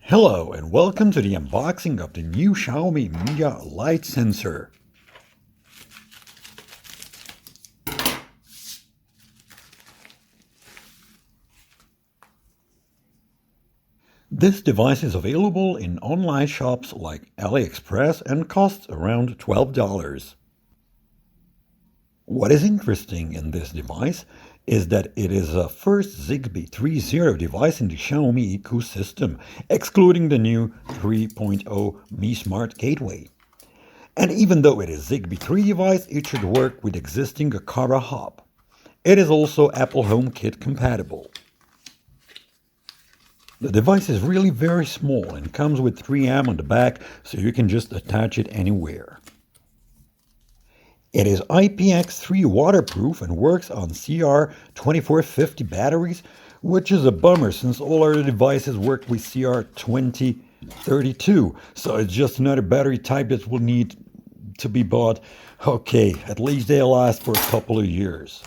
Hello and welcome to the unboxing of the new Xiaomi Mijia light sensor. This device is available in online shops like AliExpress and costs around $12. What is interesting in this device is that it is a first Zigbee 3.0 device in the Xiaomi ecosystem, excluding the new 3.0 Mi Smart Gateway. And even though it is Zigbee 3 device, it should work with existing Akara hub. It is also Apple HomeKit compatible. The device is really very small and comes with 3M on the back, so you can just attach it anywhere. It is IPX3 waterproof and works on CR2450 batteries, which is a bummer since all other devices work with CR2032, so it's just another battery type that will need to be bought. Okay, at least they'll last for a couple of years.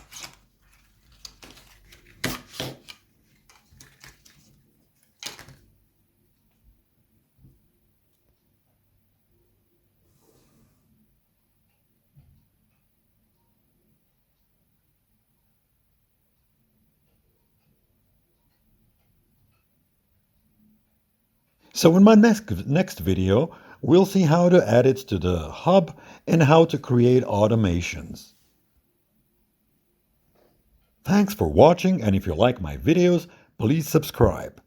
So in my next video, we'll see how to add it to the hub and how to create automations. Thanks for watching, and if you like my videos, please subscribe.